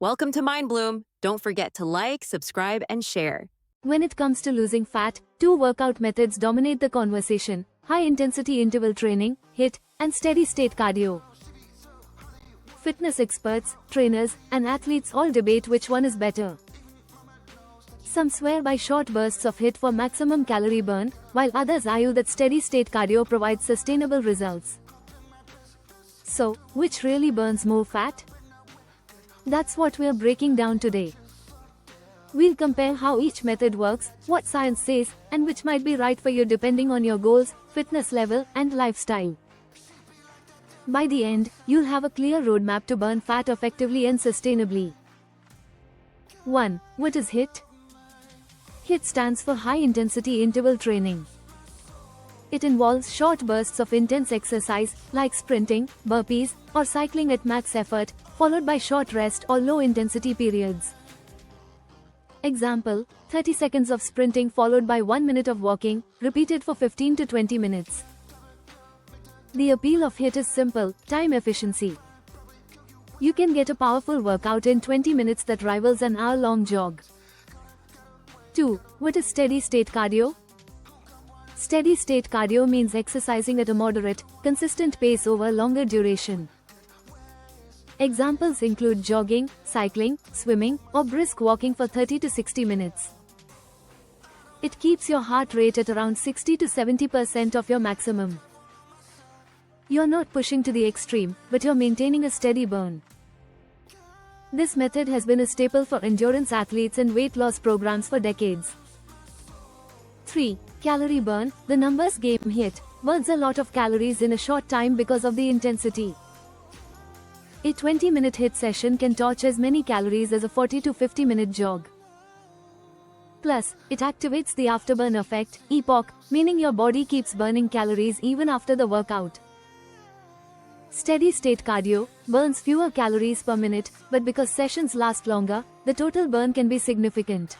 Welcome to Mind Bloom. Don't forget to like, subscribe, and share. When it comes to losing fat, two workout methods dominate the conversation: high-intensity interval training, HIIT, and steady-state cardio. Fitness experts, trainers, and athletes all debate which one is better. Some swear by short bursts of HIIT for maximum calorie burn, while others argue that steady-state cardio provides sustainable results. So, which really burns more fat? That's what we're breaking down today. We'll compare how each method works, what science says, and which might be right for you depending on your goals, fitness level, and lifestyle. By the end, you'll have a clear roadmap to burn fat effectively and sustainably. 1. What is HIIT? HIIT stands for High Intensity Interval Training. It involves short bursts of intense exercise, like sprinting, burpees, or cycling at max effort, followed by short rest or low-intensity periods. Example, 30 seconds of sprinting followed by 1 minute of walking, repeated for 15 to 20 minutes. The appeal of HIIT is simple: time efficiency. You can get a powerful workout in 20 minutes that rivals an hour-long jog. 2. What is steady-state cardio? Steady-state cardio means exercising at a moderate, consistent pace over longer duration. Examples include jogging, cycling, swimming, or brisk walking for 30 to 60 minutes. It keeps your heart rate at around 60 to 70% of your maximum. You're not pushing to the extreme, but you're maintaining a steady burn. This method has been a staple for endurance athletes and weight loss programs for decades. 3. Calorie burn. The numbers game. HIIT burns a lot of calories in a short time because of the intensity. A 20-minute HIIT session can torch as many calories as a 40 to 50-minute jog. Plus, it activates the afterburn effect, EPOC, meaning your body keeps burning calories even after the workout. Steady-state cardio burns fewer calories per minute, but because sessions last longer, the total burn can be significant.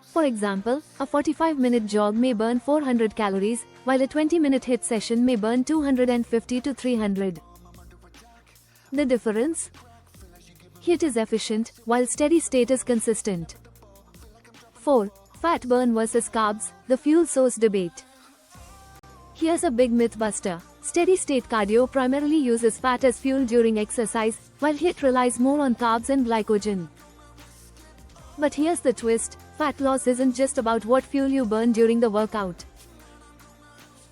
For example, a 45-minute jog may burn 400 calories, while a 20-minute HIIT session may burn 250 to 300. The difference? HIIT is efficient, while steady-state is consistent. 4. Fat burn versus carbs, the fuel source debate. Here's a big myth buster. Steady-state cardio primarily uses fat as fuel during exercise, while HIIT relies more on carbs and glycogen. But here's the twist: fat loss isn't just about what fuel you burn during the workout.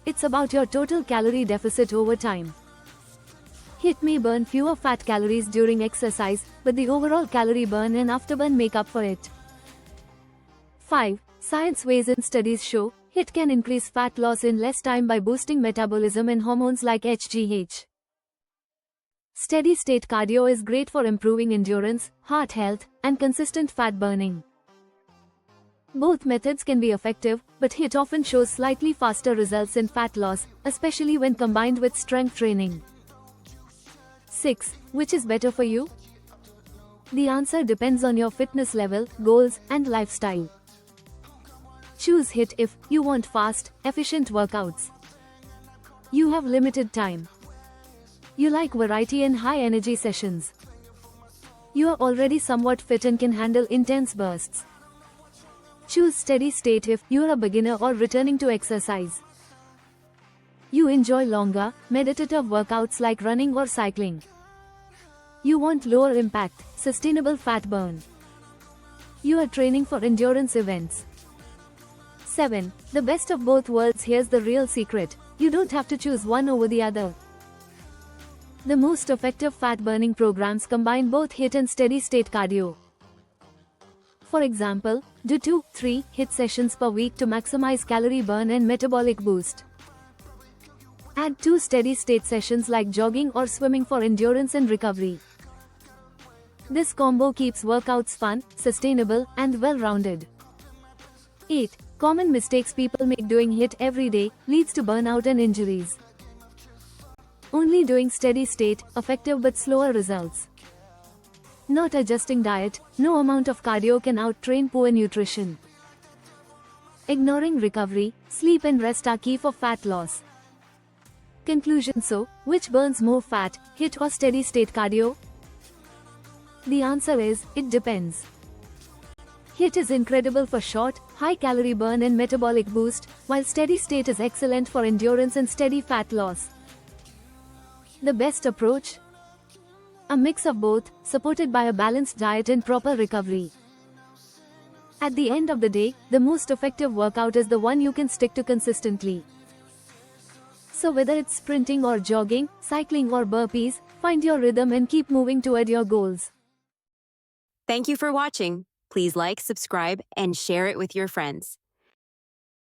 It's about your total calorie deficit over time. HIIT may burn fewer fat calories during exercise, but the overall calorie burn and afterburn make up for it. 5. Science weighs in. Studies show HIIT can increase fat loss in less time by boosting metabolism and hormones like HGH. Steady-state cardio is great for improving endurance, heart health, and consistent fat burning. Both methods can be effective, but HIIT often shows slightly faster results in fat loss, especially when combined with strength training. 6. Which is better for you? The answer depends on your fitness level, goals, and lifestyle. Choose HIIT if you want fast, efficient workouts. You have limited time. You like variety and high-energy sessions. You are already somewhat fit and can handle intense bursts. Choose steady-state if you are a beginner or returning to exercise. You enjoy longer, meditative workouts like running or cycling. You want lower impact, sustainable fat burn. You are training for endurance events. 7. The best of both worlds. Here's the real secret: you don't have to choose one over the other. The most effective fat burning programs combine both HIIT and steady-state cardio. For example, do 2-3 HIIT sessions per week to maximize calorie burn and metabolic boost. Add 2 steady-state sessions like jogging or swimming for endurance and recovery. This combo keeps workouts fun, sustainable, and well-rounded. 8. Common mistakes people make doing HIIT every day leads to burnout and injuries. Only doing steady-state, effective but slower results. Not adjusting diet. No amount of cardio can out-train poor nutrition. Ignoring recovery, sleep and rest are key for fat loss. Conclusion: so, which burns more fat, HIIT or steady-state cardio? The answer is, it depends. HIIT is incredible for short, high-calorie burn and metabolic boost, while steady state is excellent for endurance and steady fat loss. The best approach? A mix of both, supported by a balanced diet and proper recovery. At the end of the day, the most effective workout is the one you can stick to consistently. So whether it's sprinting or jogging, cycling or burpees, find your rhythm and keep moving toward your goals. Thank you for watching. Please like, subscribe, and share it with your friends.